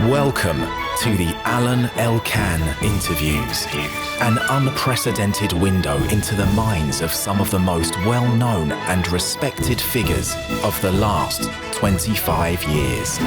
Welcome to the Alain Elkann interviews, an unprecedented window into the minds of some of the most well-known and respected figures of the last 25 years.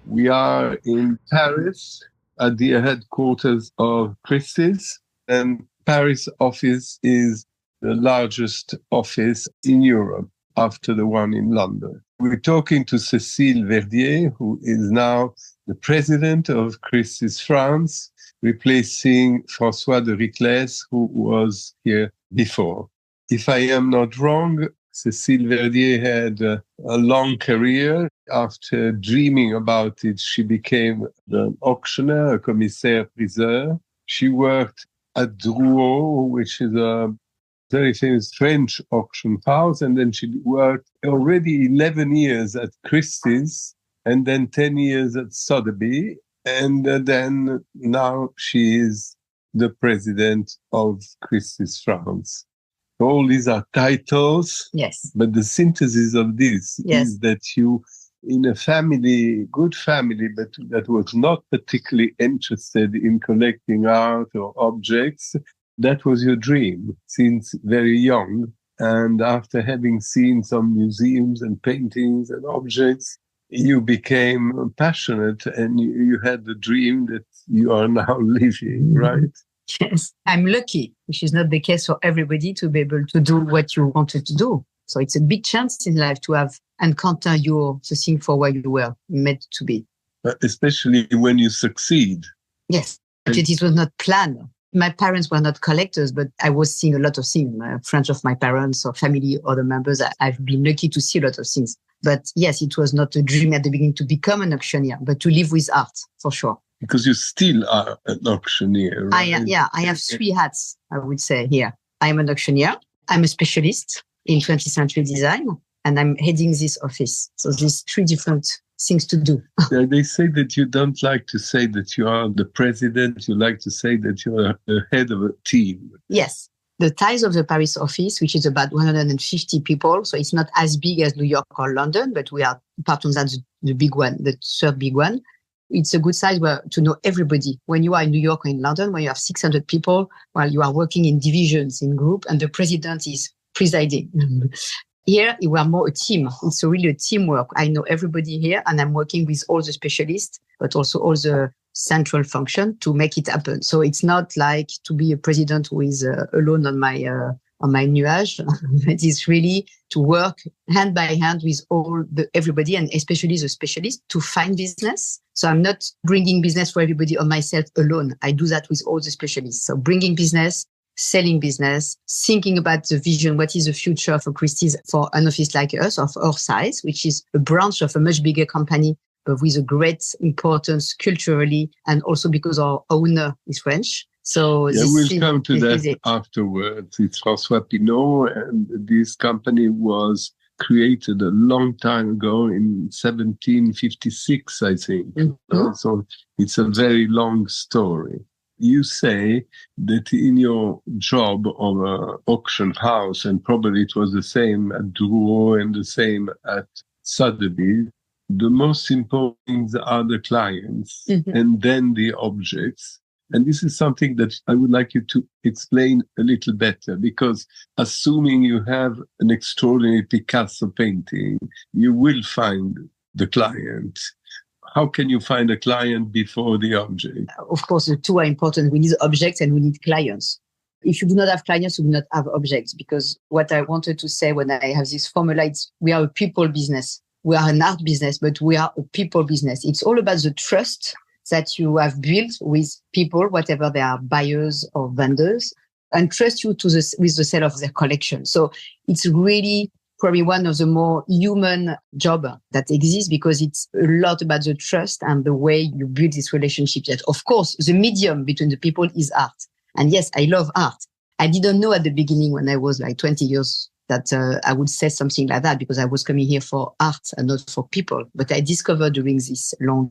We are in Paris at the headquarters of Christie's, and Paris office is the largest office in Europe after the one in London. We're talking to Cécile Verdier, who is now the president of Christie's France, replacing François de Riclès, who was here before. If I am not wrong, Cécile Verdier had a long career. After dreaming about it, she became an auctioneer, a commissaire-priseur. She worked at Drouot, which is a very famous French auction house, and then she worked already 11 years at Christie's, and then 10 years at Sotheby, and then now she is the president of Christie's France. All these are titles, yes, but the synthesis of this is that you, in a family, good family, but that was not particularly interested in collecting art or objects, that was your dream since very young. And after having seen some museums and paintings and objects, you became passionate and you had the dream that you are now living, right? Yes, I'm lucky, which is not the case for everybody, to be able to do what you wanted to do. So it's a big chance in life to have encounter the thing for what you were meant to be. Especially when you succeed. Yes, but it was not planned. My parents were not collectors, but I was seeing a lot of things. Friends of my parents or family, other members, I've been lucky to see a lot of things. But yes, it was not a dream at the beginning to become an auctioneer, but to live with art, for sure. Because you still are an auctioneer, right? I have three hats, I would say, here. I am an auctioneer. I'm a specialist in 20th century design, and I'm heading this office. So there's three different things to do. They say that you don't like to say that you are the president. You like to say that you are the head of a team. Yes. The size of the Paris office, which is about 150 people. So it's not as big as New York or London, but we are part of that, the big one, the third big one. It's a good size to know everybody. When you are in New York or in London, when you have 600 people, while you are working in divisions, in group, and the president is presiding. Here, we are more a team. It's really a teamwork. I know everybody here, and I'm working with all the specialists, but also all the central function to make it happen. So it's not like to be a president who is alone on my nuage. It is really to work hand by hand with everybody, and especially the specialists, to find business. So I'm not bringing business for everybody or myself alone. I do that with all the specialists. So bringing business, selling business, thinking about the vision, what is the future for Christie's, for an office like us, of our size, which is a branch of a much bigger company, but with a great importance culturally, and also because our owner is French. So we'll come to that afterwards. It's François Pinault, and this company was created a long time ago in 1756, I think. Mm-hmm. So it's a very long story. You say that in your job of an auction house, and probably it was the same at Drouot and the same at Sotheby, the most important things are the clients, mm-hmm. and then the objects. And this is something that I would like you to explain a little better, because assuming you have an extraordinary Picasso painting, you will find the client. How can you find a client before the object? Of course, the two are important. We need objects and we need clients. If you do not have clients, you do not have objects, because what I wanted to say when I have this formula, it's we are a people business. We are an art business, but we are a people business. It's all about the trust that you have built with people, whatever they are, buyers or vendors, and trust you with the sale of their collection. So it's really probably one of the more human job that exists, because it's a lot about the trust and the way you build this relationship. That, of course, the medium between the people is art. And yes, I love art. I didn't know at the beginning when I was like 20 years that I would say something like that, because I was coming here for art and not for people. But I discovered during this long,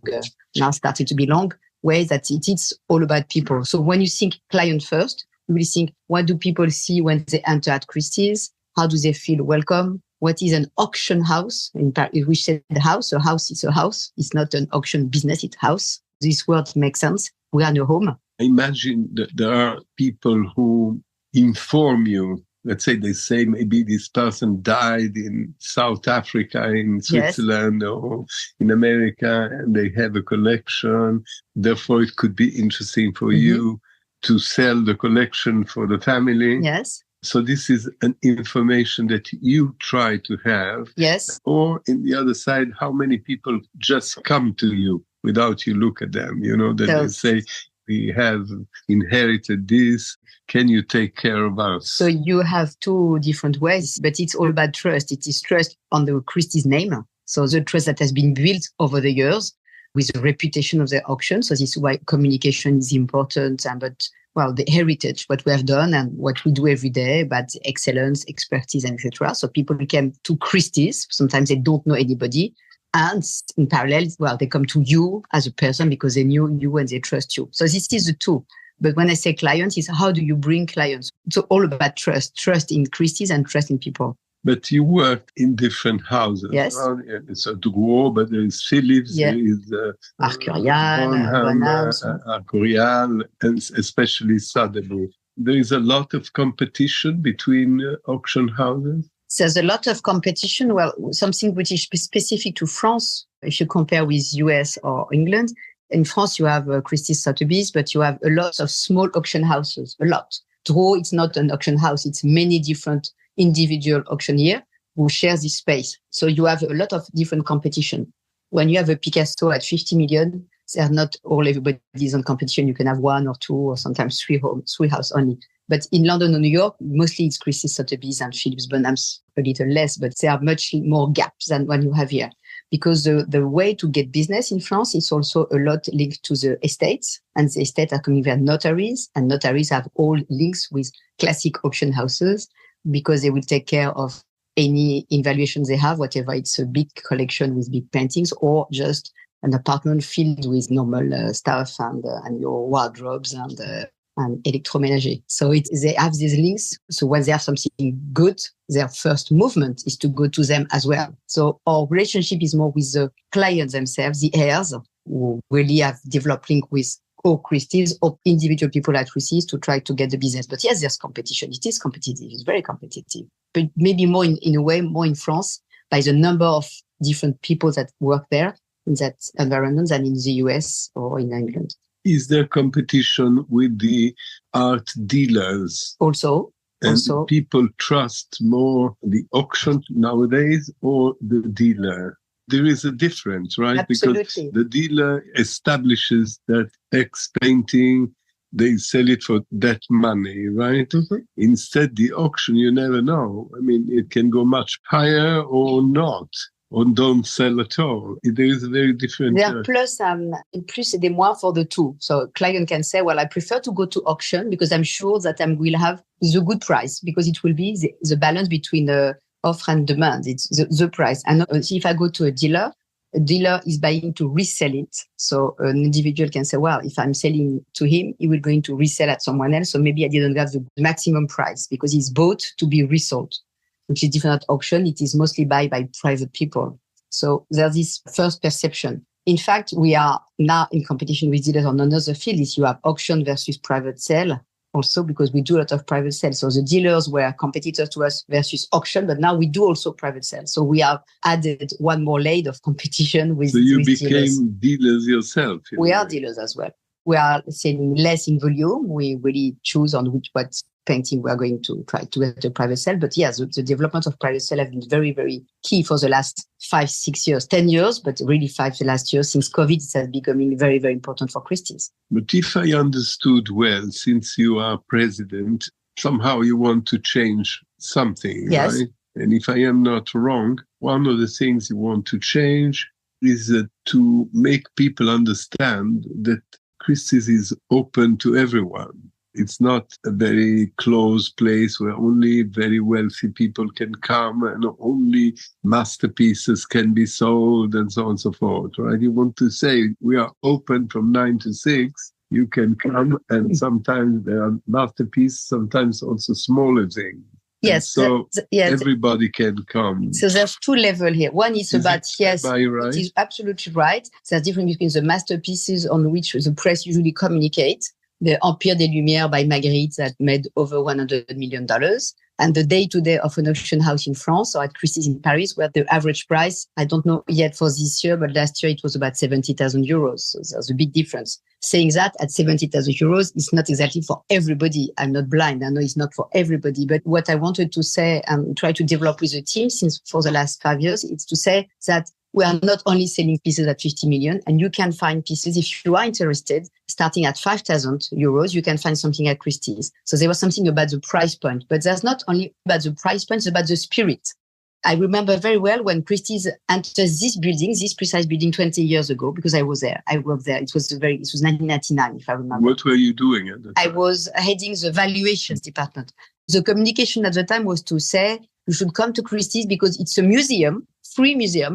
now started to be long, way that it is all about people. So when you think client first, you really think, what do people see when they enter at Christie's? How do they feel welcome? what is an auction house. In Paris, we said the house. A house is a house. It's not an auction business, it's house. This word makes sense. We are in a home. I imagine that there are people who inform you. Let's say they say maybe this person died in South Africa, in Switzerland, or in America, and they have a collection. Therefore, it could be interesting for you to sell the collection for the family. Yes. So this is an information that you try to have. Yes. Or in the other side, how many people just come to you without you look at them, that they say, we have inherited this. Can you take care of us? So you have two different ways, but it's all about trust. It is trust on the Christie's name. So the trust that has been built over the years with the reputation of the auction. So this is why communication is important. The heritage, what we have done and what we do every day, but excellence, expertise, and etc. So people came to Christie's. Sometimes they don't know anybody. And in parallel, they come to you as a person because they knew you and they trust you. So this is the two. But when I say clients, it's how do you bring clients? It's all about trust in Christie's and trust in people. But you worked in different houses. Yes. It's a Drouot, but there is Philips, there is Arcurial, and especially Sotheby. There is a lot of competition between auction houses. There's a lot of competition. Well, something which is specific to France, if you compare with US or England. In France, you have Christie's, Sotheby's, but you have a lot of small auction houses, a lot. Drouot, it's not an auction house. It's many different individual auctioneer who share this space. So you have a lot of different competition. When you have a Picasso at 50 million, they're not everybody is on competition. You can have one or two or sometimes three houses only. But in London or New York, mostly it's Christie's, Sotheby's and Philips Bonham's a little less, but there are much more gaps than what you have here. Because the way to get business in France is also a lot linked to the estates, and the estates are coming via notaries, and notaries have all links with classic auction houses because they will take care of any evaluations they have, whatever it's a big collection with big paintings or just an apartment filled with normal stuff and your wardrobes and electroménager. So they have these links. So when they have something good, their first movement is to go to them as well. So our relationship is more with the clients themselves, the heirs, who really have developed link with all Christie's or individual people at Christie's to try to get the business. But yes, there's competition. It is competitive. It's very competitive. But maybe more in a way, more in France by the number of different people that work there in that environment than in the US or in England. Is there competition with the art dealers? Also. People trust more the auction nowadays or the dealer? There is a difference, right? Absolutely. Because the dealer establishes that X painting, they sell it for that money, right? Mm-hmm. Instead, the auction, you never know. I mean, it can go much higher or not. Or don't sell at all. There is a very different... There are plus et des moins for the two. So a client can say, well, I prefer to go to auction because I'm sure that I will have the good price because it will be the balance between the offer and demand. It's the price. And if I go to a dealer is buying to resell it. So an individual can say, well, if I'm selling to him, he will going to resell at someone else. So maybe I didn't have the maximum price because he's bought to be resold. Which is different at auction. It is mostly by private people. So there's this first perception. In fact, we are now in competition with dealers on another field. Is you have auction versus private sale also because we do a lot of private sales. So the dealers were competitors to us versus auction, but now we do also private sales. So we have added one more layer of competition with dealers. So you became dealers yourself? We are dealers as well. We are selling less in volume. We really choose on what painting we are going to try to get a private sale. But yes, the development of private sale have been very, very key for the last 5-6 years, 10 years, but really the last years since COVID, it has becoming very, very important for Christie's. But if I understood well, since you are president, somehow you want to change something, yes. Right? And if I am not wrong, one of the things you want to change is to make people understand that Christie's is open to everyone. It's not a very closed place where only very wealthy people can come and only masterpieces can be sold and so on and so forth, right? You want to say we are open from 9 to 6. You can come and sometimes there are masterpieces, sometimes also smaller things. Yes. So everybody can come. So there's two levels here. One is about, yes, right? it is absolutely right. There's difference between the masterpieces on which the press usually communicates, the Empire des Lumières by Magritte that made over $100 million, and the day-to-day of an auction house in France or at Christie's in Paris, where the average price, I don't know yet for this year, but last year it was about 70,000 euros. So there's a big difference. Saying that at 70,000 euros, it's not exactly for everybody. I'm not blind. I know it's not for everybody. But what I wanted to say and try to develop with the team since for the last 5 years, is to say that we are not only selling pieces at 50 million, and you can find pieces, if you are interested, starting at 5,000 euros, you can find something at Christie's. So there was something about the price point, but there's not only about the price point, it's about the spirit. I remember very well when Christie's entered this building, this precise building 20 years ago, because I was there. I worked there. It was 1999, if I remember. What were you doing at the time? I was heading the valuations department. The communication at the time was to say, you should come to Christie's because it's a museum,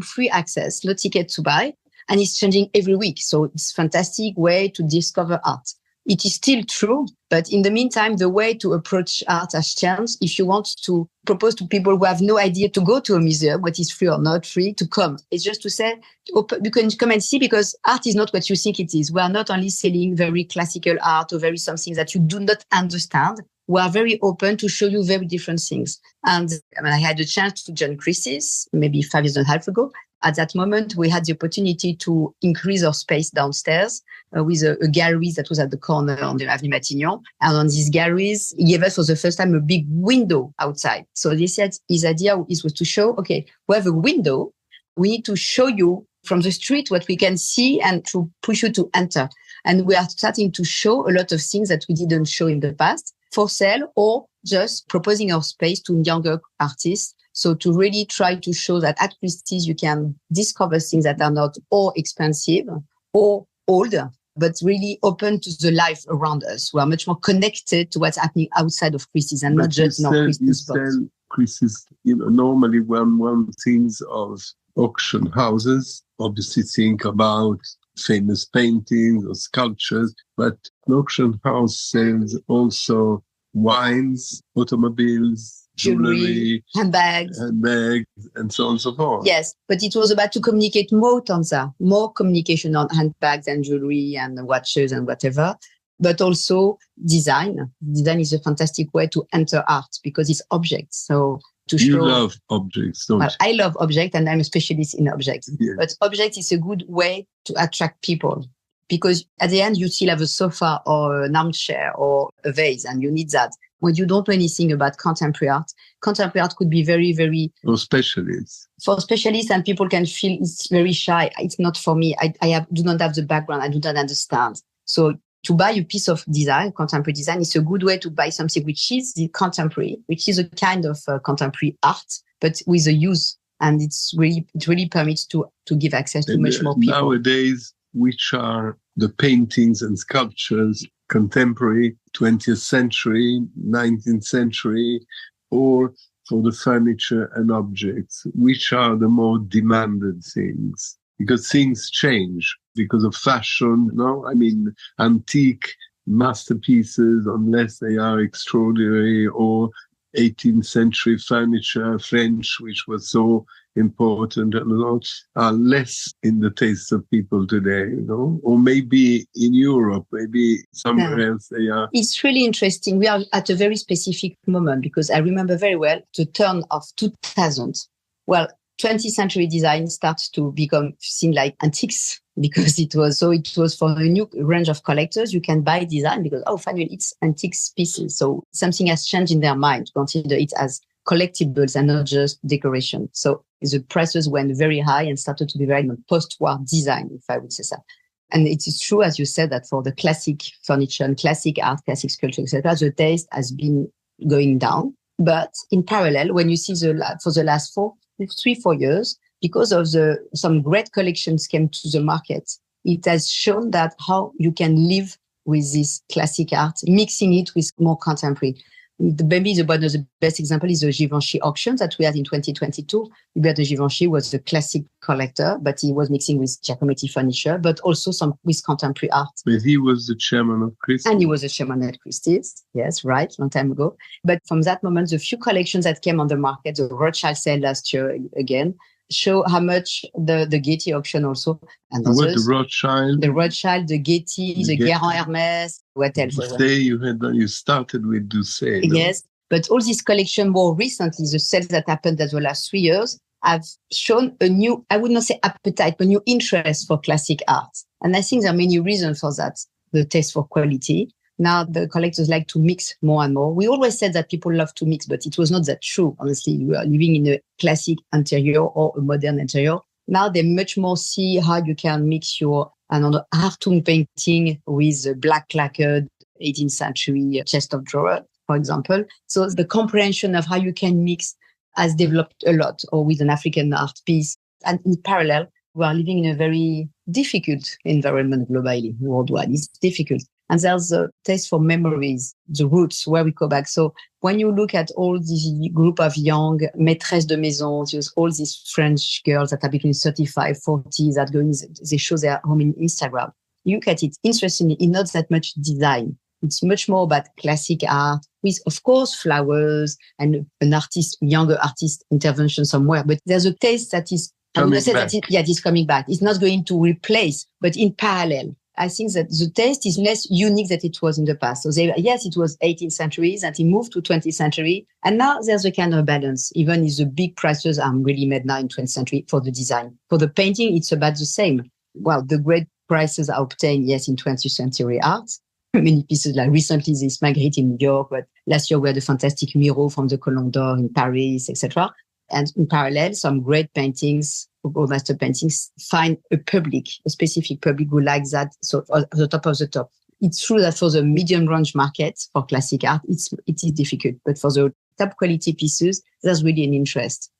free access, no ticket to buy, and it's changing every week. So it's a fantastic way to discover art. It is still true, but in the meantime, the way to approach art has changed. If you want to propose to people who have no idea to go to a museum, what is free or not free, to come. It's just to say, you can come and see, because art is not what you think it is. We are not only selling very classical art or very something that you do not understand. We are very open to show you very different things. And I had a chance to join Christie's maybe 5 years and a half ago. At that moment, we had the opportunity to increase our space downstairs with a gallery that was at the corner on the Avenue Matignon. And on these galleries, he gave us for the first time a big window outside. So his idea was to show, okay, we have a window. We need to show you from the street what we can see and to push you to enter. And we are starting to show a lot of things that we didn't show in the past for sale or just proposing our space to younger artists. So to really try to show that at Christie's, you can discover things that are not or expensive or old, but really open to the life around us. We are much more connected to what's happening outside of Christie's and not just in our Christie's box. Christie's, normally when one thinks of auction houses, obviously think about famous paintings or sculptures, but an auction house sells also wines, automobiles, jewelry, handbags, and so on and so forth. Yes, but it was about to communicate more on that, more communication on handbags and jewelry and watches and whatever, but also design. Design is a fantastic way to enter art because it's objects. So to show. You love objects, don't you? I love objects and I'm a specialist in objects. Yes. But objects is a good way to attract people. Because at the end, you still have a sofa or an armchair or a vase, and you need that. When you don't know anything about contemporary art could be very, very... For specialists. For specialists, and people can feel it's very shy. It's not for me. I do not have the background. I do not understand. So to buy a piece of design, contemporary design, is a good way to buy something which is the contemporary, which is a kind of contemporary art, but with a use. And it really permits to give access to much more people. Nowadays, which are the paintings and sculptures, contemporary, 20th century, 19th century, or for the furniture and objects, which are the more demanded things? Because things change because of fashion, no? I mean, antique masterpieces, unless they are extraordinary, or 18th century furniture, French, which was so important and a lot, are less in the taste of people today, or maybe in Europe, maybe somewhere else they are. It's really interesting. We are at a very specific moment because I remember very well the turn of 2000. Well, 20th century design starts to become seen like antiques because it was for a new range of collectors. You can buy design because, finally, it's antique pieces. So something has changed in their mind to consider it as collectibles and not just decoration. So the prices went very high and started to be very post-war design, if I would say so. And it is true, as you said, that for the classic furniture and classic art, classic sculpture, etc., the taste has been going down. But in parallel, when you see for the last 3-4 years, because of some great collections came to the market, it has shown that how you can live with this classic art, mixing it with more contemporary. Maybe one of the best example is the Givenchy auction that we had in 2022. Hubert de Givenchy was a classic collector, but he was mixing with Giacometti furniture, but also some with contemporary art. But he was the chairman of Christie. And he was a chairman at Christie's. Yes, right, long time ago. But from that moment, the few collections that came on the market, the Rothschild sale last year again, show how much the Getty auction also. And what, others, the Rothschild? The Rothschild, the Getty, the Guérin Hermès, what else? Doucet, you started with Doucet. No? Yes, but all these collections more recently, the sales that happened as the last 3 years, have shown a new, I would not say appetite, but new interest for classic art. And I think there are many reasons for that. The taste for quality. Now the collectors like to mix more and more. We always said that people love to mix, but it was not that true. Honestly, we are living in a classic interior or a modern interior. Now they much more see how you can mix your Hartung painting with a black lacquered 18th century chest of drawers, for example. So the comprehension of how you can mix has developed a lot, or with an African art piece. And in parallel, we are living in a very difficult environment globally, worldwide. It's difficult. And there's a taste for memories, the roots, where we go back. So when you look at all this group of young maîtresses de maison, all these French girls that are between 35, 40, that they show their home in Instagram. You look at it, interestingly, it's not that much design. It's much more about classic art with, of course, flowers and an artist, younger artist intervention somewhere. But there's a taste that is, it's coming back. It's not going to replace, but in parallel. I think that the taste is less unique than it was in the past. So it was 18th century, and it moved to 20th century. And now there's a kind of balance, even if the big prices are really made now in 20th century for the design. For the painting, it's about the same. Well, the great prices are obtained, yes, in 20th century art. Many pieces, like recently this Magritte in New York, but last year we had a fantastic Miro from the Colombe d'Or in Paris, etc. And in parallel, some great paintings, or master paintings, find a specific public who likes that, so at the top of the top. It's true that for the medium range market for classic art, it is difficult. But for the top quality pieces, there's really an interest.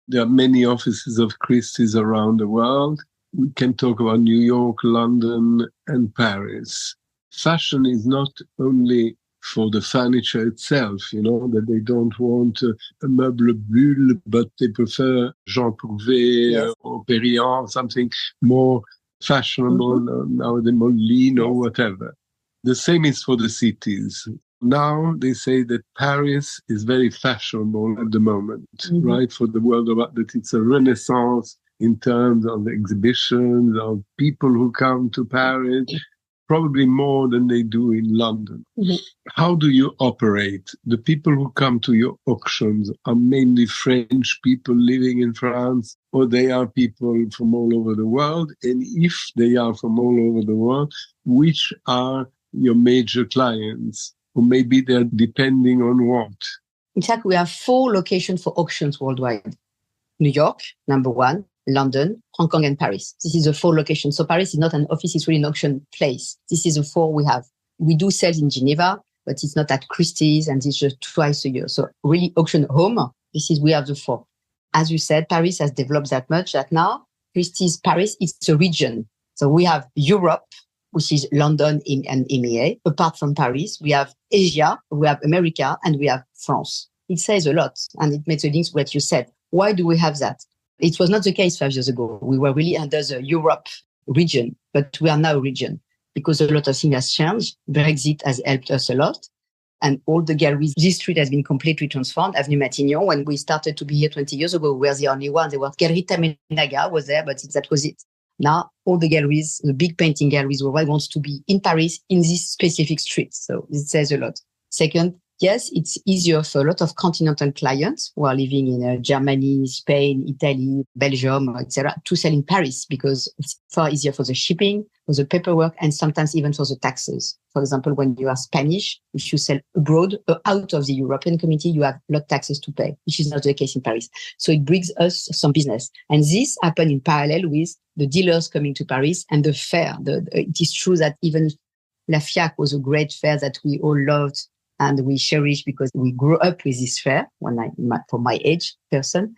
There are many offices of Christie's around the world. We can talk about New York, London, and Paris. Fashion is not only for the furniture itself, that they don't want a meuble bulle, but they prefer Jean Prouvé or Perriand, something more fashionable, nowadays Moline or whatever. The same is for the cities. Now they say that Paris is very fashionable at the moment, right? For the world of art, that it's a renaissance in terms of exhibitions, of people who come to Paris. Probably more than they do in London. How do you operate? The people who come to your auctions are mainly French people living in France, or they are people from all over the world? And if they are from all over the world, which are your major clients? Or maybe they're depending on what? In fact, we have 4 locations for auctions worldwide. New York, number 1. London, Hong Kong, and Paris. This is the 4 locations. So Paris is not an office, it's really an auction place. This is the 4 we have. We do sales in Geneva, but it's not at Christie's, and it's just twice a year. So really auction home, we have the 4. As you said, Paris has developed that much that now Christie's Paris is a region. So we have Europe, which is London and EMEA. Apart from Paris, we have Asia, we have America, and we have France. It says a lot, and it makes a link to what you said. Why do we have that? It was not the case 5 years ago. We were really under the Europe region, but we are now a region because a lot of things has changed. Brexit has helped us a lot. And all the galleries, this street has been completely transformed. Avenue Matignon, when we started to be here 20 years ago, we were the only one. There was Galerie Tamenaga was there, but that was it. Now, all the galleries, the big painting galleries worldwide wants to be in Paris in this specific street. So it says a lot. Second, yes, it's easier for a lot of continental clients who are living in Germany, Spain, Italy, Belgium, etc., to sell in Paris because it's far easier for the shipping, for the paperwork, and sometimes even for the taxes. For example, when you are Spanish, if you sell abroad, out of the European community, you have a lot of taxes to pay, which is not the case in Paris. So it brings us some business. And this happened in parallel with the dealers coming to Paris and the fair. It is true that even La FIAC was a great fair that we all loved and we cherish because we grew up with this fair for my age person,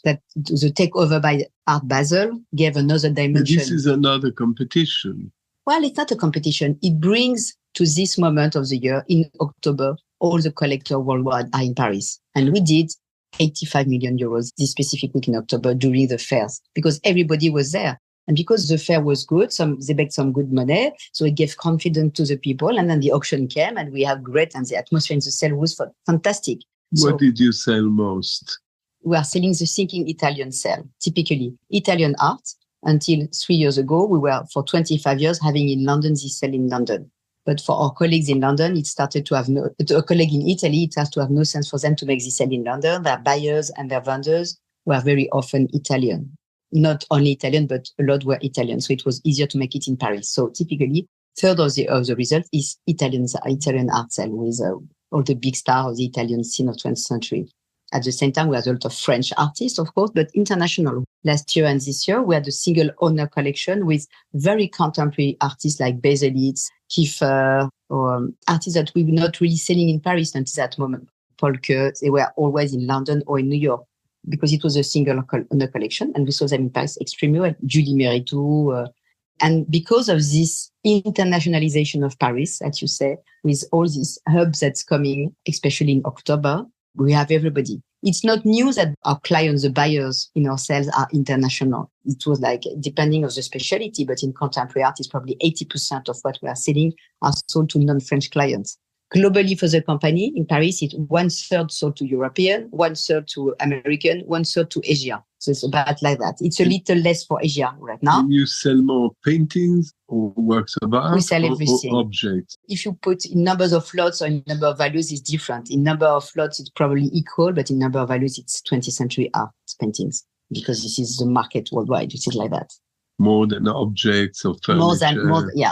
that the takeover by Art Basel gave another dimension. This is another competition. Well, it's not a competition. It brings to this moment of the year in October all the collectors worldwide are in Paris. And we did 85 million euros this specific week in October during the fairs because everybody was there. And because the fair was good, they made some good money. So it gave confidence to the people. And then the auction came and we have great, and the atmosphere in the sale was fantastic. What did you sell most? We are selling the thinking Italian sale, typically Italian art. Until 3 years ago, we were for 25 years having in London this sale in London. But for our colleagues in London, it started to have a colleague in Italy, it has to have no sense for them to make this sale in London. Their buyers and their vendors were very often Italian. Not only Italian, but a lot were Italian. So it was easier to make it in Paris. So typically, third of the result is Italian art sale with all the big stars of the Italian scene of 20th century. At the same time, we had a lot of French artists, of course, but international. Last year and this year, we had a single owner collection with very contemporary artists like Baselitz, Kiefer, or artists that we were not really selling in Paris until that moment. Polke, they were always in London or in New York because it was a single owner collection, and we saw them in Paris extremely well. Julie Meritou. And because of this internationalization of Paris, as you say, with all these hubs that's coming, especially in October, we have everybody. It's not new that our clients, the buyers in our sales are international. It was like, depending on the specialty, but in contemporary art, it's probably 80% of what we are selling are sold to non-French clients. Globally for the company, in Paris, it's 1/3 sold to European, 1/3 to American, 1/3 to Asia. So it's about like that. It's a little less for Asia right now. Can you sell more paintings or works of art? We sell everything. Or objects? If you put in numbers of lots or in number of values, it's different. In number of lots, it's probably equal, but in number of values, it's 20th century art paintings because this is the market worldwide. It is like that. More than objects or furniture.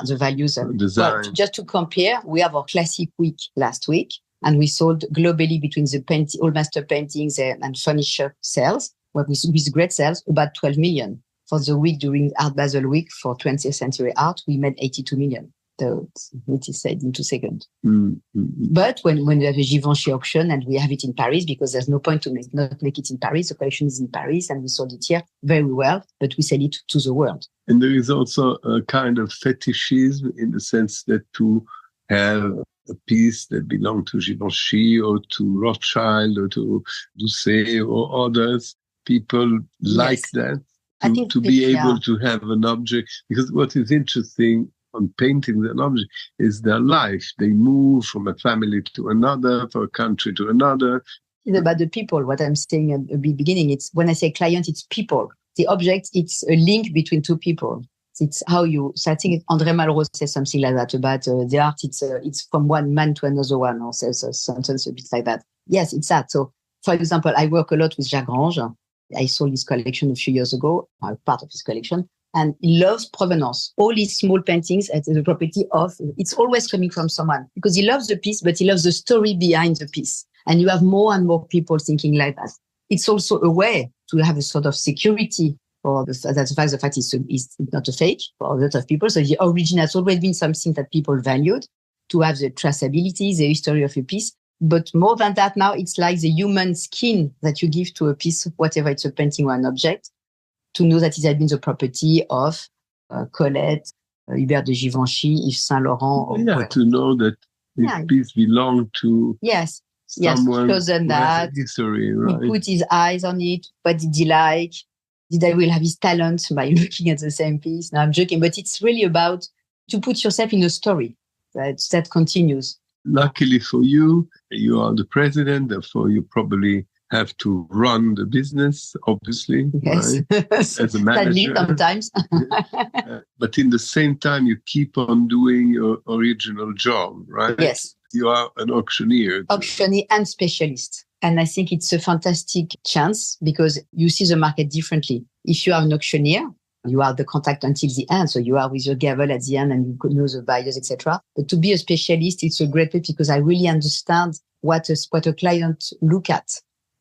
The values are design. Well, just to compare, we have our classic week last week, and we sold globally between the all master paintings and furniture sales, with great sales, about 12 million. For the week during Art Basel Week for 20th century art, we made 82 million. So it is said in 2 seconds. Mm-hmm. But when we have a Givenchy auction and we have it in Paris, because there's no point to not make it in Paris, the collection is in Paris and we sold it here very well, but we sell it to the world. And there is also a kind of fetishism in the sense that to have a piece that belonged to Givenchy or to Rothschild or to Doucet or others, people like that. To be able to have an object. Because what is interesting on paintings and objects is their life. They move from a family to another, from a country to another. It's about the people. What I'm saying at the beginning, it's when I say client, it's people. The object, it's a link between two people. It's how you. So I think André Malraux says something like that about the art. It's from one man to another one, or says a sentence a bit like that. Yes, it's that. So, for example, I work a lot with Jacques Grange. I sold his collection a few years ago, part of his collection, and he loves provenance. All his small paintings at the property of, it's always coming from someone because he loves the piece, but he loves the story behind the piece. And you have more and more people thinking like that. It's also a way to have a sort of security for the fact it's not a fake for a lot of people. So the origin has always been something that people valued, to have the traceability, the history of a piece. But more than that, now it's like the human skin that you give to a piece, whatever it's a painting or an object, to know that it has been the property of Colette, Hubert de Givenchy, Yves Saint Laurent. To know that this piece belonged to someone chosen that. History, right? He put his eyes on it. What did he like? Did I will have his talent by looking at the same piece? No, I'm joking, but it's really about to put yourself in a story that continues. Luckily for you, you are the president, therefore you probably have to run the business, obviously, yes. Right? As a manager. Sometimes. But in the same time, you keep on doing your original job, right? Yes. You are an auctioneer. Auctioneer and specialist. And I think it's a fantastic chance because you see the market differently. If you are an auctioneer, you are the contact until the end. So you are with your gavel at the end and you know the buyers, etc. But to be a specialist, it's a great way because I really understand what a client look at,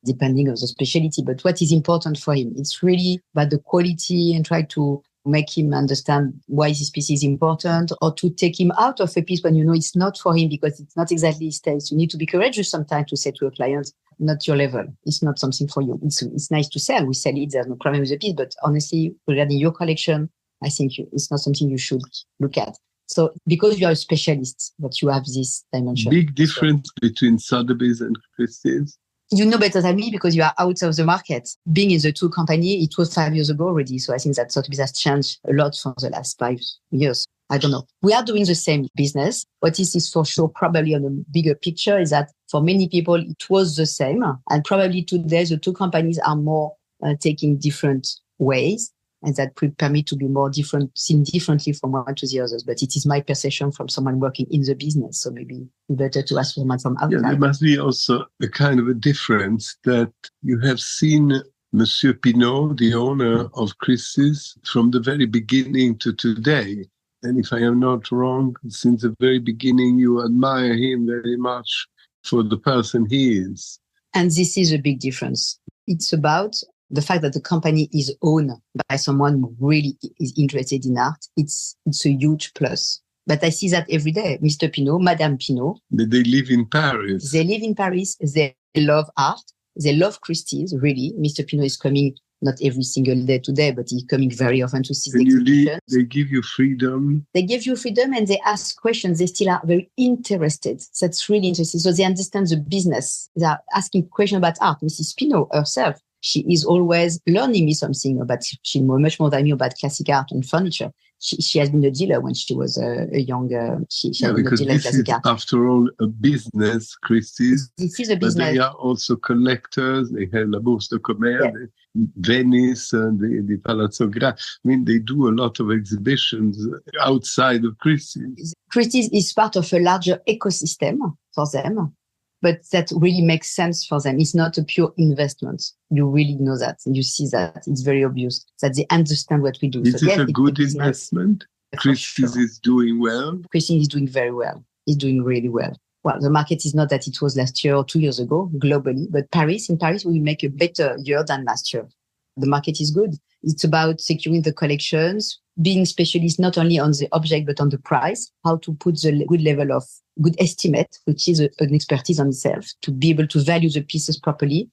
depending on the specialty. But what is important for him? It's really about the quality and try to make him understand why this piece is important, or to take him out of a piece when you know it's not for him because it's not exactly his taste. You need to be courageous sometimes to say to a client, not your level. It's not something for you. It's nice to sell. We sell it. There's no problem with the piece. But honestly, regarding your collection, I think it's not something you should look at. So because you are a specialist, that you have this dimension. Big difference between Sotheby's and Christie's. You know better than me because you are out of the market. Being in the two company, it was 5 years ago already. So I think that Sotheby's has changed a lot for the last 5 years. I don't know. We are doing the same business. What is for sure probably on a bigger picture is that for many people, it was the same. And probably today, the two companies are more taking different ways. And that prepare me to be more different, seen differently from one to the others. But it is my perception from someone working in the business. So maybe better to ask someone from outside. Yeah, there must be also a kind of a difference that you have seen Monsieur Pinault, the owner of Christie's, from the very beginning to today. And if I am not wrong, since the very beginning, you admire him very much for the person he is. And this is a big difference. It's about the fact that the company is owned by someone who really is interested in art. It's a huge plus. But I see that every day. Mr. Pinault, Madame Pinault. They live in Paris. They live in Paris. They love art. They love Christie's, really. Mr. Pinault is coming not every single day today, but he's coming very often to see the exhibitions. They give you freedom. They give you freedom and they ask questions. They still are very interested. That's really interesting. So they understand the business. They are asking questions about art. Mrs. Pinault herself, she is always learning me something about, she knows much more than me about classic art and furniture. She has been a dealer when she was a younger. She has been a dealer in classic art. After all, a business, Christie's. This is a business. But they are also collectors. They have La Bourse de Commerce, Venice, and the Palazzo Grande. I mean, they do a lot of exhibitions outside of Christie's. Christie's is part of a larger ecosystem for them. But that really makes sense for them. It's not a pure investment. You really know that. You see that. It's very obvious that they understand what we do. Is it a good investment? Christie's is doing well? Christie's is doing very well. It's doing really well. Well, the market is not that it was last year or 2 years ago globally, but in Paris, we make a better year than last year. The market is good. It's about securing the collections, being specialist not only on the object, but on the price, how to put the good level of good estimate, which is an expertise on itself, to be able to value the pieces properly,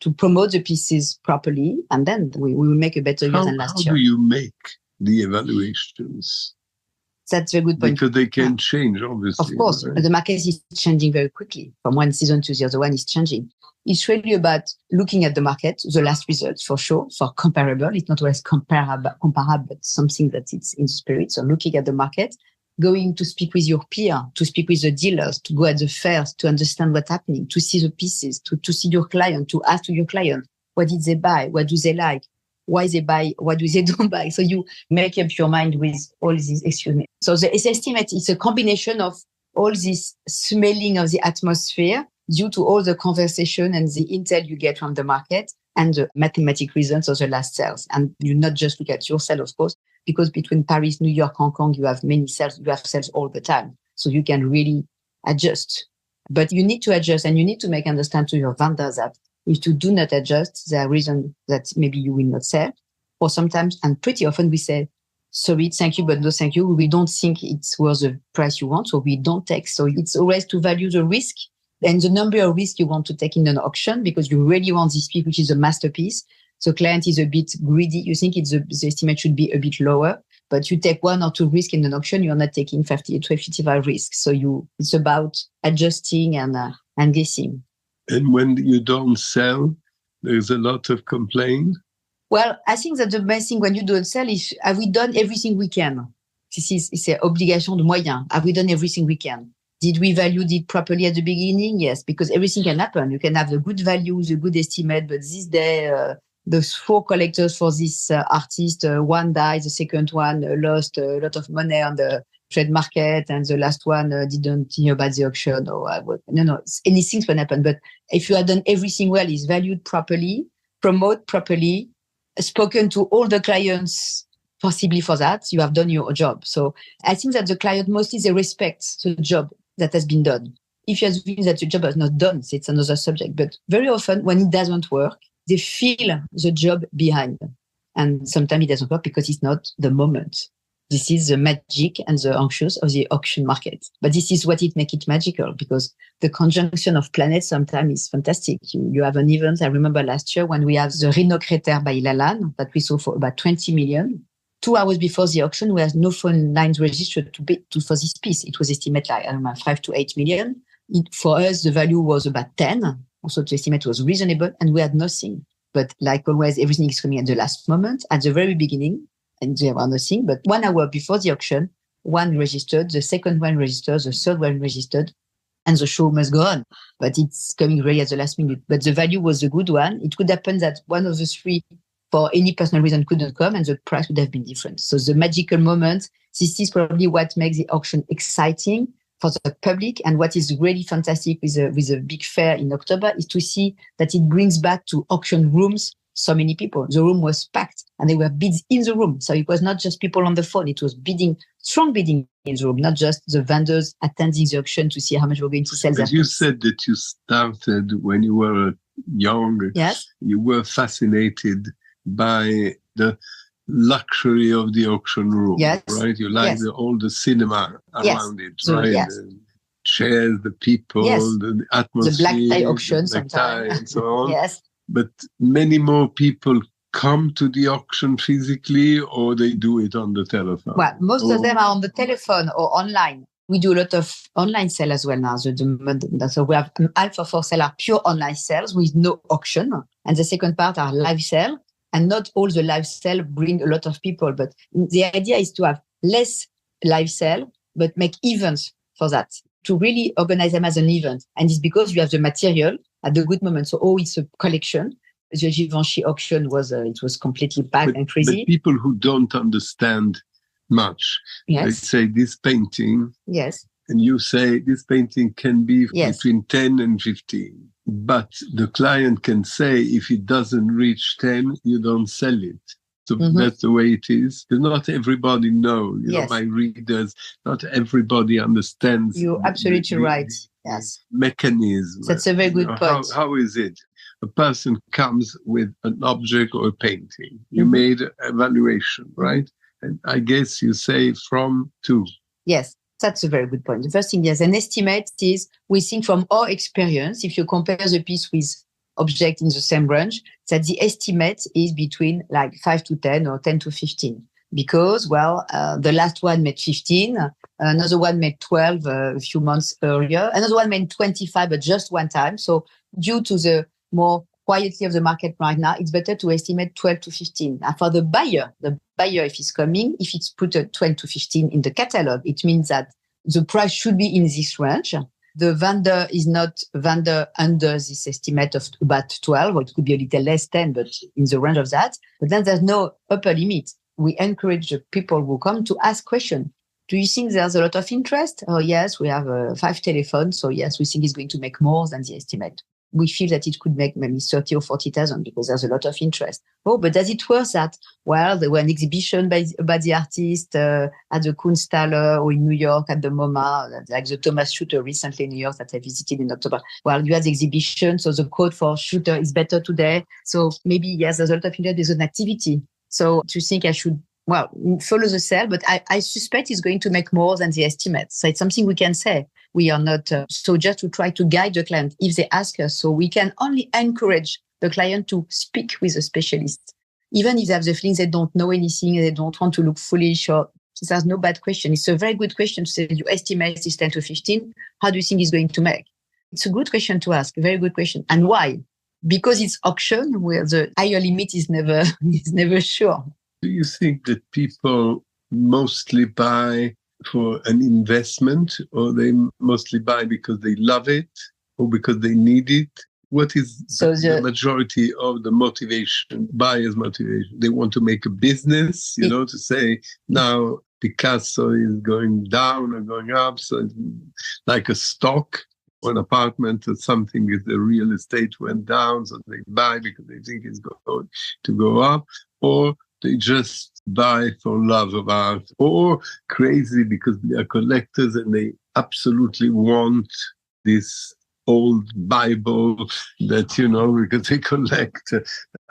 to promote the pieces properly, and then we will make a better year than last year. How do you make the evaluations? That's a good point. Because they can change, obviously. Of course, right? The market is changing very quickly. From one season to the other one is changing. It's really about looking at the market, the last results for sure, for comparable. It's not always comparable, but something that it's in spirit. So looking at the market, going to speak with your peer, to speak with the dealers, to go at the fairs, to understand what's happening, to see the pieces, to see your client, to ask to your client, what did they buy? What do they like? Why they buy? What do they don't buy? So you make up your mind with all these, So the estimate is a combination of all this smelling of the atmosphere due to all the conversation and the intel you get from the market and the mathematic reasons of the last sales. And you not just look at your sales, of course, because between Paris, New York, Hong Kong, you have many sales, you have sales all the time. So you can really adjust. But you need to adjust and you need to make understand to your vendors that if you do not adjust, there are reasons that maybe you will not sell. Or sometimes, and pretty often we say, sorry, thank you, but no thank you. We don't think it's worth the price you want, so we don't take. So it's always to value the risk and the number of risks you want to take in an auction because you really want this piece, which is a masterpiece. So client is a bit greedy. You think the estimate should be a bit lower, but you take 1 or 2 risks in an auction, you're not taking 50 to 55 risks. So it's about adjusting and guessing. And when you don't sell, there's a lot of complaint. Well, I think that the best thing when you don't sell is, have we done everything we can? It's an obligation de moyens. Have we done everything we can? Did we value it properly at the beginning? Yes, because everything can happen. You can have the good values, the good estimate, but this day, the 4 collectors for this artist, one died, the second one lost a lot of money on the trade market, and the last one didn't hear about the auction. No, anything can happen. But if you have done everything well, is valued properly, promote properly, spoken to all the clients possibly for that, you have done your job. So I think that the client mostly, they respect the job that has been done. If you think that the job is not done, it's another subject. But very often when it doesn't work, they feel the job behind them. And sometimes it doesn't work because it's not the moment. This is the magic and the anxious of the auction market. But this is what it makes it magical, because the conjunction of planets sometimes is fantastic. You have an event. I remember last year when we have the Rhino Crater by Alain that we saw for about 20 million. 2 hours before the auction, we had no phone lines registered for this piece. It was estimated like, I don't know, 5 to 8 million. For us, the value was about 10. Also, the estimate was reasonable, and we had nothing. But like always, everything is coming at the last moment, at the very beginning, and there was nothing. But 1 hour before the auction, one registered, the second one registered, the third one registered, and the show must go on. But it's coming really at the last minute. But the value was a good one. It could happen that one of the three, for any personal reason, couldn't come, and the price would have been different. So the magical moment, this is probably what makes the auction exciting for the public. And what is really fantastic with a big fair in October is to see that it brings back to auction rooms so many people. The room was packed, and there were bids in the room. So it was not just people on the phone. It was bidding, strong bidding in the room, not just the vendors attending the auction to see how much we're going to sell. But you said that you started when you were young. Yes. You were fascinated by the luxury of the auction room, yes. right? You like all the cinema around it, right? Yes. The chairs, the people, the atmosphere, the black tie auction sometimes, and so on. Yes. But many more people come to the auction physically, or they do it on the telephone? Well, most of them are on the telephone or online. We do a lot of online sales as well now. So we have half of our sales are pure online sales with no auction. And the second part are live sale. And not all the live sale bring a lot of people. But the idea is to have less live sale, but make events for that, to really organize them as an event. And it's because you have the material at the good moment. So, it's a collection. The Givenchy auction was completely packed and crazy. But people who don't understand much, they say this painting, and you say this painting can be between 10 and 15. But the client can say if it doesn't reach 10, you don't sell it. So that's the way it is. Because not everybody knows. You know, my readers, not everybody understands. You're absolutely right. Yes. Mechanism. That's a very good point. How is it? A person comes with an object or a painting. You made an evaluation, right? And I guess you say from to. Yes. That's a very good point. The first thing is an estimate is we think from our experience, if you compare the piece with object in the same range, that the estimate is between like 5 to 10 or 10 to 15. Because, the last one made 15, another one made 12 a few months earlier, another one made 25, but just one time. So due to the more quietly of the market right now, it's better to estimate 12 to 15. And for the buyer, if he's coming, if it's put a 12 to 15 in the catalog, it means that the price should be in this range. The vendor is not vendor under this estimate of about 12, or it could be a little less 10, but in the range of that. But then there's no upper limit. We encourage the people who come to ask questions. Do you think there's a lot of interest? Oh, yes, we have 5 telephones. So yes, we think it's going to make more than the estimate. We feel that it could make maybe 30 or 40,000 because there's a lot of interest. Oh, but does it worth that? Well, there were an exhibition by the artist at the Kunsthalle or in New York at the MoMA, like the Thomas Shooter recently in New York that I visited in October. Well, you had the exhibition, so the quote for Shooter is better today. So maybe, yes, there's a lot of interest, there's an activity. So do you think I should, follow the sale? But I suspect it's going to make more than the estimate. So it's something we can say. We are not, so just to try to guide the client if they ask us. So we can only encourage the client to speak with a specialist. Even if they have the feeling they don't know anything, they don't want to look foolish, or there's no bad question. It's a very good question to say, you estimate this 10 to 15. How do you think it's going to make? It's a good question to ask, a very good question. And why? Because it's auction where the higher limit is never sure. Do you think that people mostly buy for an investment, or they mostly buy because they love it or because they need it? What is the majority of the motivation, buyer's motivation? They want to make a business, to say now Picasso is going down or going up. So it's like a stock or an apartment or something, if the real estate went down, so they buy because they think it's going to go up, or they just buy for love of art, or crazy because they are collectors and they absolutely want this old Bible that, because they collect.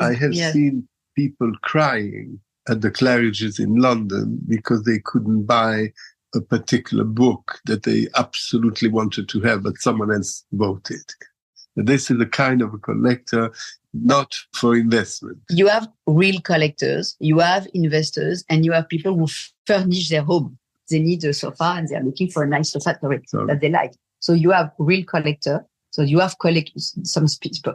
I have seen people crying at the Claridge's in London because they couldn't buy a particular book that they absolutely wanted to have, but someone else bought it. This is the kind of a collector. not for investment. You have real collectors, you have investors, and you have people who furnish their home. They need a sofa and they're looking for a nice sofa that they like. So you have real collector. So you have some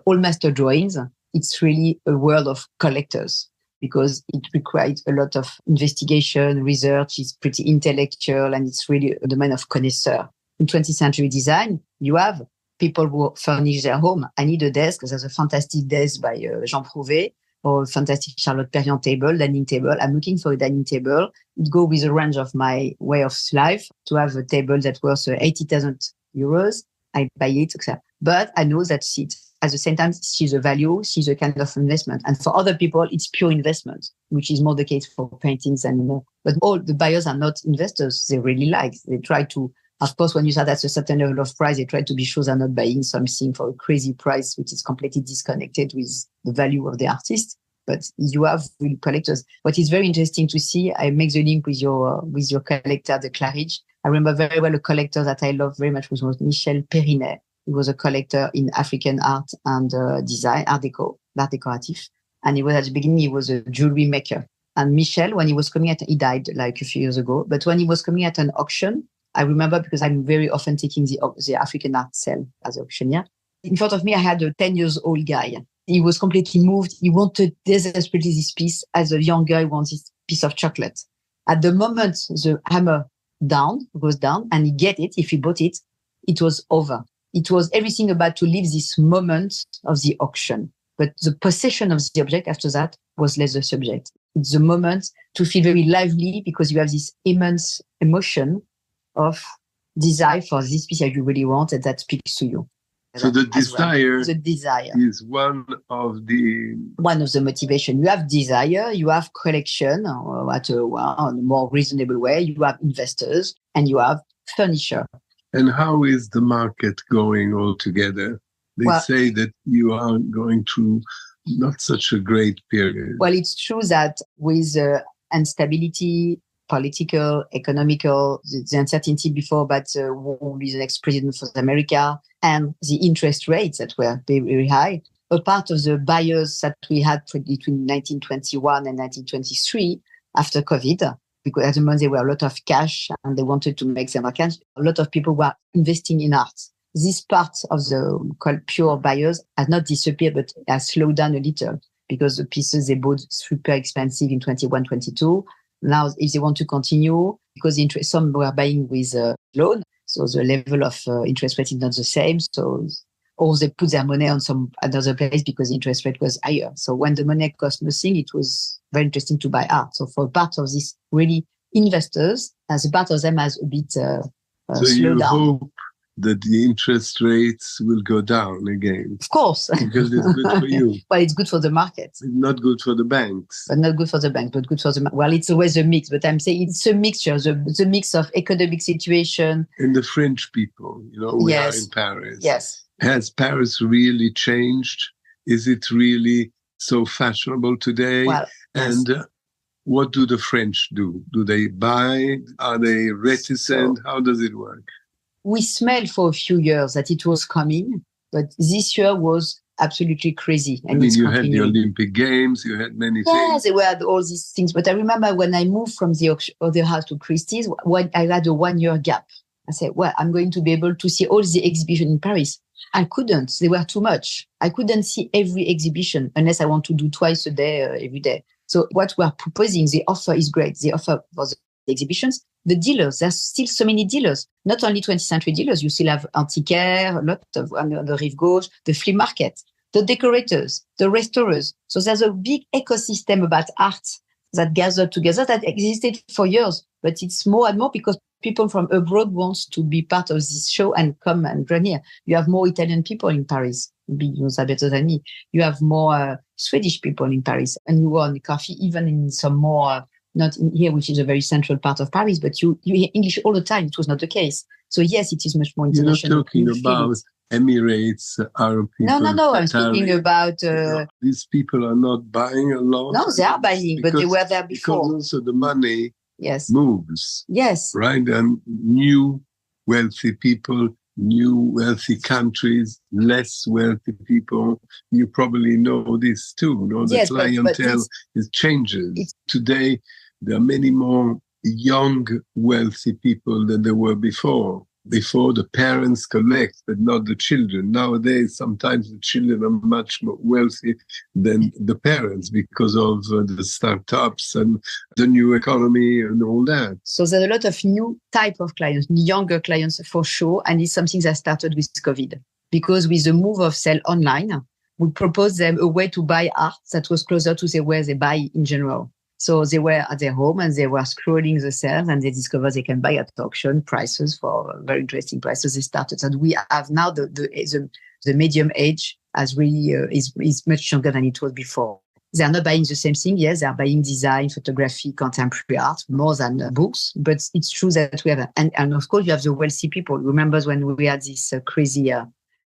all master drawings. It's really a world of collectors because it requires a lot of investigation, research. It's pretty intellectual and it's really a domain of connoisseur. In 20th century design, you have people who furnish their home. I need a desk. There's a fantastic desk by Jean Prouvé or a fantastic Charlotte Perriand table, dining table. I'm looking for a dining table. It goes with the range of my way of life to have a table that worth 80,000 euros. I buy it, etc. But I know that at the same time, she's a value, she's a kind of investment. And for other people, it's pure investment, which is more the case for paintings and more. But all the buyers are not investors. They really like. They try to, of course, when you start at a certain level of price, they try to be sure they're not buying something for a crazy price, which is completely disconnected with the value of the artist. But you have real collectors. What is very interesting to see, I make the link with your collector, the Claridge. I remember very well a collector that I love very much was Michel Perinet. He was a collector in African art and design, art decorative. And he was at the beginning, he was a jewelry maker. And Michel, when he was coming he died like a few years ago. But when he was coming at an auction, I remember because I'm very often taking the African art sale as an auctioneer. In front of me, I had a 10-year-old guy. He was completely moved. He wanted desperately this piece. As a young guy, wants this piece of chocolate. At the moment the hammer goes down and he get it, if he bought it, it was over. It was everything about to leave this moment of the auction. But the possession of the object after that was less the subject. It's the moment to feel very lively because you have this immense emotion of desire for this piece that you really want and that speaks to you. So the desire is one of the motivation. You have desire, you have collection at a more reasonable way, you have investors, and you have furniture. And how is the market going altogether? They say that you are going through not such a great period. Well, it's true that with instability, political, economical, the uncertainty before about who will be the next president for America, and the interest rates that were very, very high, a part of the buyers that we had between 1921 and 1923 after COVID, because at the moment there were a lot of cash and they wanted to make some cash, a lot of people were investing in art. This part of the called pure buyers has not disappeared, but has slowed down a little because the pieces they bought super expensive in 21, 22. Now, if they want to continue, because some were buying with a loan, so the level of interest rate is not the same. So, or they put their money on some another place because the interest rate was higher. So when the money cost nothing, it was very interesting to buy art. So for part of this, really investors, as a part of them has a bit so slowed down. Hope that the interest rates will go down again. Of course. Because it's good for you. Well, it's good for the market. It's not good for the banks. But not good for the bank, but good for the well, it's always a mix. But I'm saying it's a mixture, the mix of economic situation. And the French people, we are in Paris. Yes. Has Paris really changed? Is it really so fashionable today? Well, and what do the French do? Do they buy? Are they reticent? How does it work? We smelled for a few years that it was coming, but this year was absolutely crazy. And you had the Olympic Games, you had many things. Yes, there were all these things. But I remember when I moved from the other house to Christie's, when I had a 1-year gap. I said, well, I'm going to be able to see all the exhibitions in Paris. I couldn't. They were too much. I couldn't see every exhibition unless I want to do twice a day, every day. So what we're proposing, the offer is great. The offer for the exhibitions, the dealers, there's still so many dealers, not only 20th century dealers, you still have Antiquaire, a lot of the Rive Gauche, the flea market, the decorators, the restaurers. So there's a big ecosystem about art that gathered together that existed for years, but it's more and more because people from abroad want to be part of this show and come and run here. You have more Italian people in Paris. You know that better than me. You have more Swedish people in Paris, and you are in coffee, even in some more not in here, which is a very central part of Paris, but you hear English all the time. It was not the case. So yes, it is much more international. You're not talking about Emirates, Arab people. No. I'm speaking about... these people are not buying a lot. No, they are buying, but they were there before. Because also the money yes. moves. Yes. Right? And new wealthy people new wealthy countries, less wealthy people. You probably know this too. The yes, clientele changes. Today, there are many more young wealthy people than there were before. Before, the parents collect, but not the children. Nowadays, sometimes the children are much more wealthy than the parents because of the startups and the new economy and all that. So there's a lot of new type of clients, younger clients for sure. And it's something that started with COVID. Because with the move of sale online, we proposed them a way to buy art that was closer to the way they buy in general. So they were at their home and they were scrolling the sales and they discovered they can buy at auction prices for very interesting prices. They started. And we have now the medium age as really is much younger than it was before. They are not buying the same thing. Yes, they are buying design, photography, contemporary art more than books. But it's true that we have, and of course you have the wealthy people. Remember when we had this crazy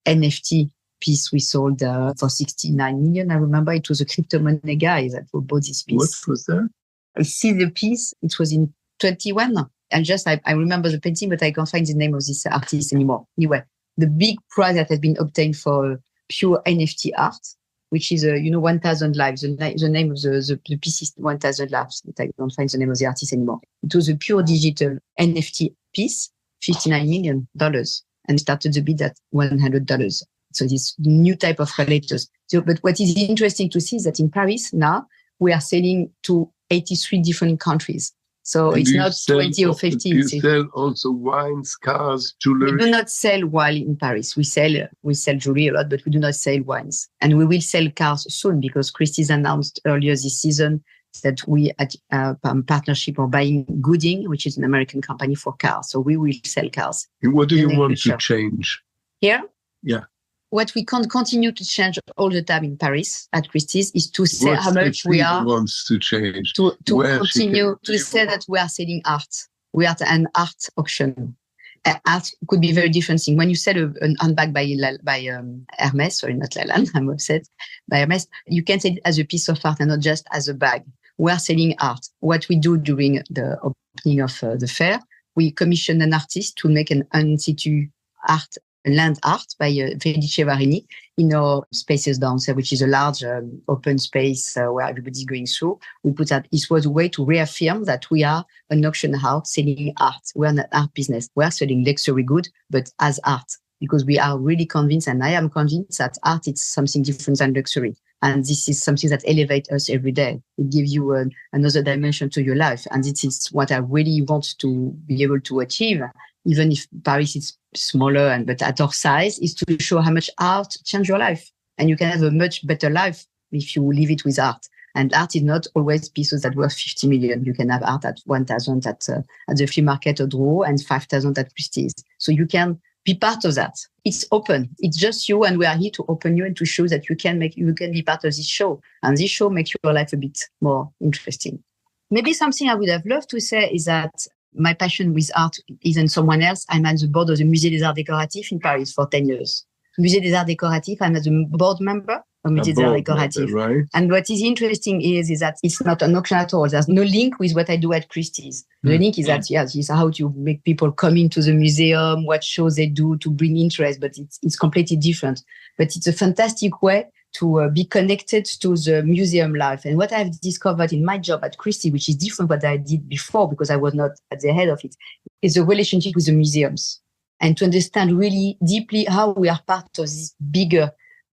NFT piece we sold for 69 million. I remember it was a crypto money guy that bought this piece. What was that? I see the piece. It was in 21. And I remember the painting, but I can't find the name of this artist anymore. Anyway, the big prize that has been obtained for pure NFT art, which is 1,000 lives. The name of the piece is 1,000 lives, but I don't find the name of the artist anymore. It was a pure digital NFT piece, $59 million, and started the bid at $100. So this new type of collectors. But what is interesting to see is that in Paris now, we are selling to 83 different countries. So it's not 20 or 50. You sell also wines, cars, jewelry? We do not sell wine in Paris. We sell jewelry a lot, but we do not sell wines. And we will sell cars soon because Christie's announced earlier this season that we at partnership are buying Gooding, which is an American company for cars. So we will sell cars. And what do you want to change? Here? Yeah. What we can't continue to change all the time in Paris at Christie's is to say how much we are wants to change. To continue to say that we are selling art. We are an art auction. Art could be very different thing. When you sell an handbag by Hermes, sorry, not Lalanne, I'm upset, by Hermes, you can sell it as a piece of art and not just as a bag. We are selling art. What we do during the opening of the fair, we commission an artist to make an in situ art, land art by Felice Varini in our spaces downstairs, which is a large open space where everybody's going through. We put that. It was a way to reaffirm that we are an auction house selling art. We're an art business. We're selling luxury good, but as art, because we are really convinced, and I am convinced that art is something different than luxury. And this is something that elevates us every day. It gives you another dimension to your life. And this is what I really want to be able to achieve, even if Paris is smaller, but at our size, is to show how much art changes your life. And you can have a much better life if you live it with art. And art is not always pieces that worth 50 million. You can have art at 1,000 at the flea market or Drouot and 5,000 at Christie's. So you can be part of that. It's open. It's just you, and we are here to open you and to show that you can be part of this show. And this show makes your life a bit more interesting. Maybe something I would have loved to say is that my passion with art isn't someone else. I'm at the board of the Musée des Arts Décoratifs in Paris for 10 years. Musée des Arts Décoratifs, I'm as a board member of Musée des Arts Décoratifs. Right. And what is interesting is that it's not an auction at all. There's no link with what I do at Christie's. The link is that, yes, it's how to make people come into the museum, what shows they do to bring interest, but it's completely different. But it's a fantastic way to be connected to the museum life. And what I've discovered in my job at Christie, which is different what I did before because I was not at the head of it, is the relationship with the museums and to understand really deeply how we are part of these bigger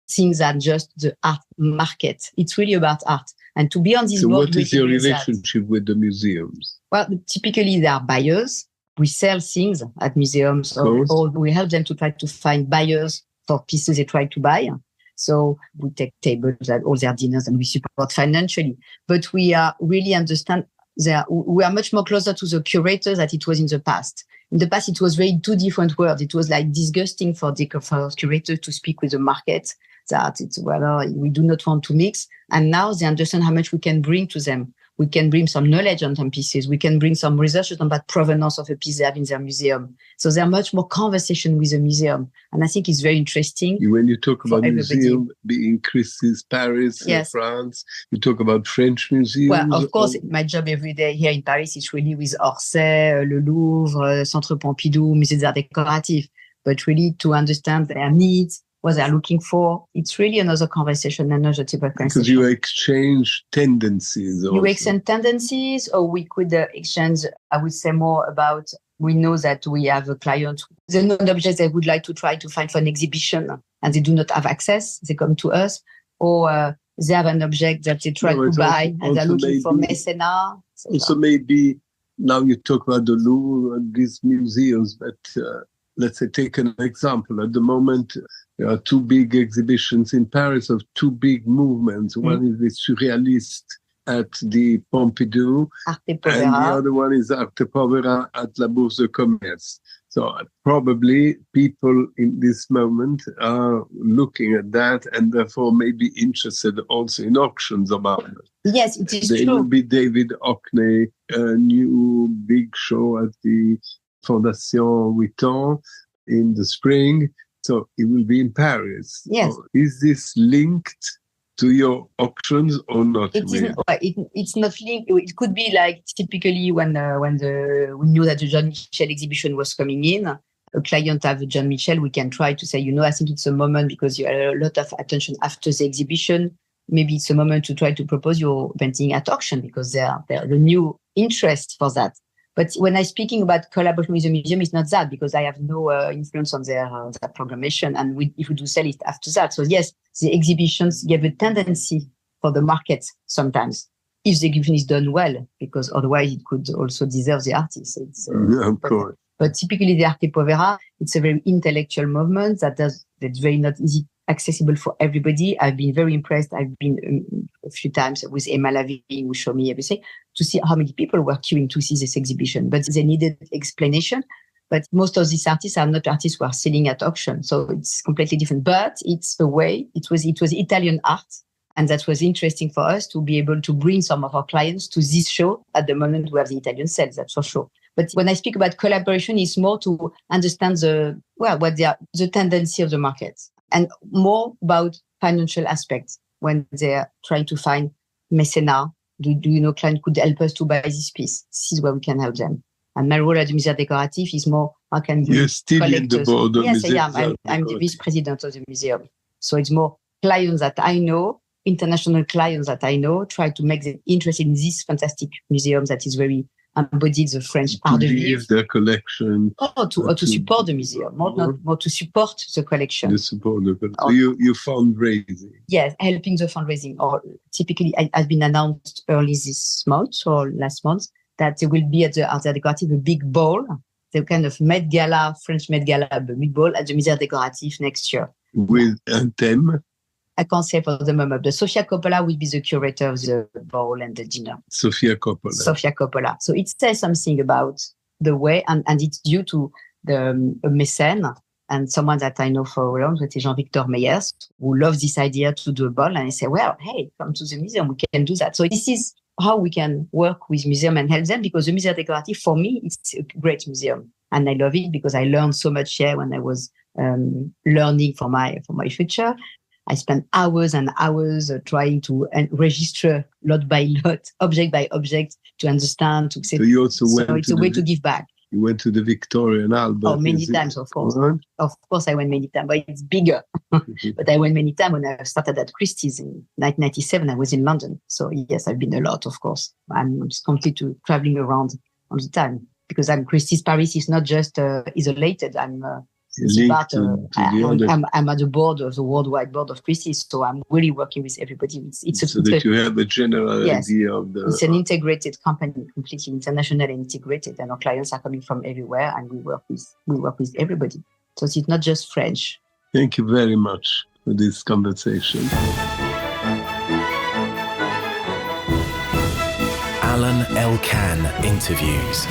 things than just the art market. It's really about art. And to be on this board. So what is your relationship with the museums? Well, typically they are buyers. We sell things at museums or we help them to try to find buyers for pieces they try to buy. So we take tables at all their dinners and we support financially. But we are really understand we are much more closer to the curators than it was in the past. In the past, it was very two different worlds. It was like disgusting for curators to speak with the market, that it's we do not want to mix. And now they understand how much we can bring to them. We can bring some knowledge on some pieces. We can bring some research on that provenance of a piece they have in their museum. So there's much more conversation with the museum. And I think it's very interesting. When you talk about museum, being Christie's, Paris, yes. France, you talk about French museums. Well, of course, my job every day here in Paris is really with Orsay, Le Louvre, Centre Pompidou, Musée des Arts Décoratifs. but really to understand their needs, what they're looking for. It's really another conversation, another type of conversation. Because you exchange tendencies also. You exchange tendencies, or we could exchange, I would say, more about, we know that we have a client, they know an object they would like to try to find for an exhibition and they do not have access. They come to us, or they have an object that they try to buy and they're looking for mécénat. Also maybe, now you talk about the Louvre and these museums, but let's say take an example. At the moment, there are two big exhibitions in Paris of two big movements. One is the Surrealist at the Pompidou, and the other one is Arte Povera at La Bourse de Commerce. So probably people in this moment are looking at that and therefore may be interested also in auctions about it. Yes, it is true. There will be David Hockney, a new big show at the Fondation Vuitton in the spring. So it will be in Paris. Yes. So is this linked to your auctions or not? It's not linked. It could be like typically when we knew that the John Michel exhibition was coming in, a client have a John Michel, we can try to say, I think it's a moment because you have a lot of attention after the exhibition. Maybe it's a moment to try to propose your painting at auction because there's a new interest for that. But when I'm speaking about collaboration with the museum, it's not that because I have no influence on their programmation. And if we do sell it after that. So yes, the exhibitions give a tendency for the market sometimes, if the exhibition is done well, because otherwise it could also deserve the artist. Of course. But typically the Arte Povera, it's a very intellectual movement that's very not easy accessible for everybody. I've been very impressed. I've been a few times with Emma Lavie, who showed me everything, to see how many people were queuing to see this exhibition. But they needed explanation. But most of these artists are not artists who are selling at auction. So it's completely different. But it's a way, it was Italian art. And that was interesting for us to be able to bring some of our clients to this show at the moment we have the Italian sales, that's for sure. But when I speak about collaboration, it's more to understand the tendency of the market. And more about financial aspects when they're trying to find mécénat. Do you know client could help us to buy this piece? This is where we can help them. And my role at the Musée Décoratif is more, how can we You're still in the board of Yes, I am. I'm the vice president of the museum. So it's more clients that I know, international clients that I know, try to make them interested in this fantastic museum that is very embodied the French art de vivre. Their collection. Or to support the museum, more to support the collection. To support the collection. So you fundraising. Yes, helping the fundraising. Or typically, it has been announced early this month or last month that there will be at the Art Décoratif a big ball, the kind of Met Gala, French Met Gala, a big ball at the Musée Décoratif next year. With a theme? I can't say for the moment. But Sofia Coppola will be the curator of the ball and the dinner. Sofia Coppola. So it says something about the way, and it's due to the mécène and someone that I know for a long time, Jean-Victor Meyers, who loves this idea to do a ball. And I say, well, hey, come to the museum, we can do that. So this is how we can work with museum and help them, because the Musée Décoratif, for me, it's a great museum. And I love it because I learned so much here when I was learning for my future. I spent hours and hours trying to register lot by lot, object by object, to understand. So you also went it's a way to give back. You went to the Victorian Albert. Oh, many times, of course. Of course, I went many times, but it's bigger. But I went many times when I started at Christie's in 1997. I was in London. So yes, I've been a lot, of course. I'm completely traveling around all the time because Christie's Paris is not just isolated. I'm at the board of the worldwide board of Christie's, so I'm really working with everybody. You have a general idea of the. It's an integrated company, completely international and integrated, and our clients are coming from everywhere, and we work with everybody. So it's not just French. Thank you very much for this conversation. Alain Elkann interviews.